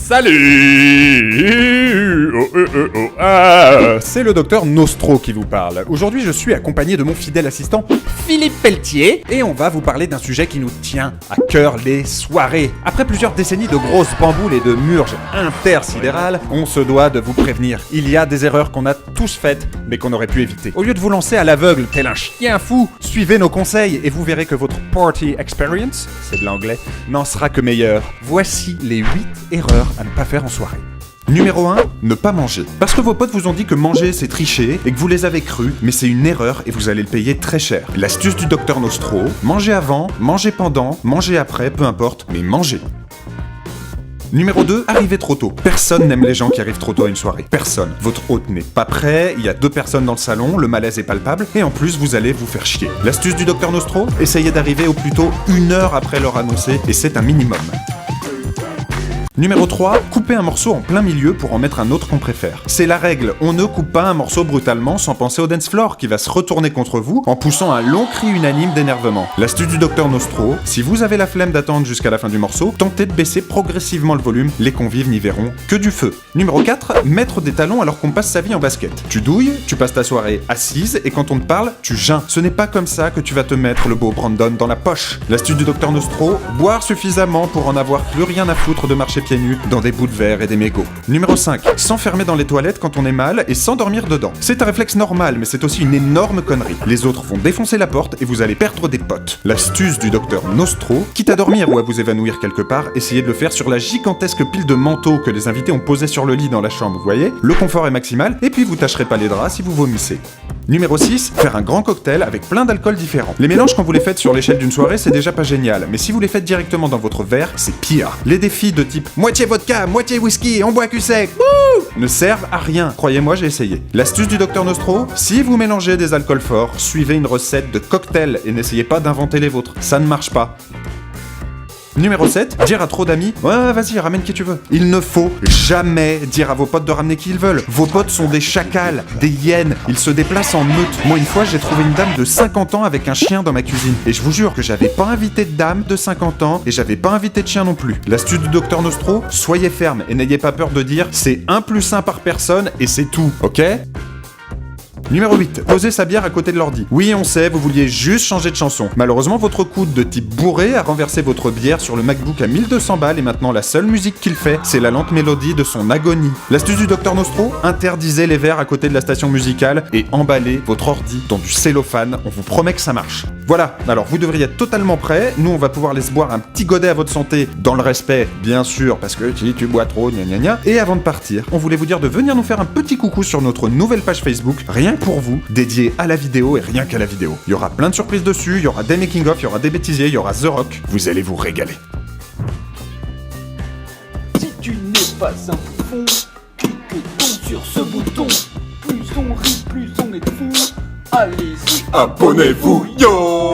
Salut! C'est le docteur Nostro qui vous parle. Aujourd'hui, je suis accompagné de mon fidèle assistant Philippe Pelletier et on va vous parler d'un sujet qui nous tient à cœur, les soirées. Après plusieurs décennies de grosses bamboules et de murges intersidérales, on se doit de vous prévenir. Il y a des erreurs qu'on a tous faites, mais qu'on aurait pu éviter. Au lieu de vous lancer à l'aveugle tel un chien fou, suivez nos conseils et vous verrez que votre party experience, c'est de l'anglais, n'en sera que meilleure. Voici les 8 erreurs à ne pas faire en soirée. Numéro 1, ne pas manger. Parce que vos potes vous ont dit que manger c'est tricher et que vous les avez crus, mais c'est une erreur et vous allez le payer très cher. L'astuce du docteur Nostro, mangez avant, mangez pendant, mangez après, peu importe, mais mangez. Numéro 2, arrivez trop tôt. Personne n'aime les gens qui arrivent trop tôt à une soirée. Personne. Votre hôte n'est pas prêt, il y a 2 personnes dans le salon, le malaise est palpable, et en plus vous allez vous faire chier. L'astuce du docteur Nostro, essayez d'arriver au plus tôt 1 heure après l'heure annoncée, et c'est un minimum. Numéro 3, coupez un morceau en plein milieu pour en mettre un autre qu'on préfère. C'est la règle, on ne coupe pas un morceau brutalement sans penser au dance floor qui va se retourner contre vous en poussant un long cri unanime d'énervement. L'astuce du docteur Nostro, si vous avez la flemme d'attendre jusqu'à la fin du morceau, tentez de baisser progressivement le volume, les convives n'y verront que du feu. Numéro 4, mettre des talons alors qu'on passe sa vie en basket. Tu douilles, tu passes ta soirée assise et quand on te parle, tu geins. Ce n'est pas comme ça que tu vas te mettre le beau Brandon dans la poche. L'astuce du docteur Nostro, boire suffisamment pour en avoir plus rien à foutre de marcher pieds nus dans des bouts de verre et des mégots. Numéro 5, s'enfermer dans les toilettes quand on est mal et s'endormir dedans. C'est un réflexe normal, mais c'est aussi une énorme connerie. Les autres vont défoncer la porte et vous allez perdre des potes. L'astuce du docteur Nostro, quitte à dormir ou à vous évanouir quelque part, essayez de le faire sur la gigantesque pile de manteaux que les invités ont posé sur le lit dans la chambre, vous voyez ? Le confort est maximal, et puis vous tâcherez pas les draps si vous vomissez. Numéro 6, faire un grand cocktail avec plein d'alcools différents. Les mélanges quand vous les faites sur l'échelle d'une soirée, c'est déjà pas génial, mais si vous les faites directement dans votre verre, c'est pire. Les défis de type moitié vodka, moitié whisky, on boit cul sec, ne servent à rien. Croyez-moi, j'ai essayé. L'astuce du docteur Nostro, si vous mélangez des alcools forts, suivez une recette de cocktail et n'essayez pas d'inventer les vôtres. Ça ne marche pas. Numéro 7, dire à trop d'amis « Ouais, vas-y, ramène qui tu veux ». Il ne faut jamais dire à vos potes de ramener qui ils veulent. Vos potes sont des chacals, des hyènes, ils se déplacent en meute. Moi, une fois, j'ai trouvé une dame de 50 ans avec un chien dans ma cuisine. Et je vous jure que j'avais pas invité de dame de 50 ans et j'avais pas invité de chien non plus. L'astuce du docteur Nostro, soyez ferme et n'ayez pas peur de dire « C'est 1 + 1 par personne et c'est tout, ok ?» Numéro 8, posez sa bière à côté de l'ordi. Oui, on sait, vous vouliez juste changer de chanson. Malheureusement, votre coude de type bourré a renversé votre bière sur le MacBook à 1200 balles et maintenant la seule musique qu'il fait, c'est la lente mélodie de son agonie. L'astuce du docteur Nostro, interdisez les verres à côté de la station musicale et emballez votre ordi dans du cellophane, on vous promet que ça marche. Voilà, alors vous devriez être totalement prêts, nous on va pouvoir laisser boire un petit godet à votre santé, dans le respect, bien sûr, parce que si tu bois trop, gna gna gna. Et avant de partir, on voulait vous dire de venir nous faire un petit coucou sur notre nouvelle page Facebook, rien que pour vous, dédiée à la vidéo et rien qu'à la vidéo. Il y aura plein de surprises dessus, il y aura des making-of, il y aura des bêtisiers, il y aura The Rock, vous allez vous régaler. Si tu n'es pas un bouffon, clique-t-on sur ce bouton. Plus on rit, plus on est fou. Allez-y, Abonnez-vous, yo!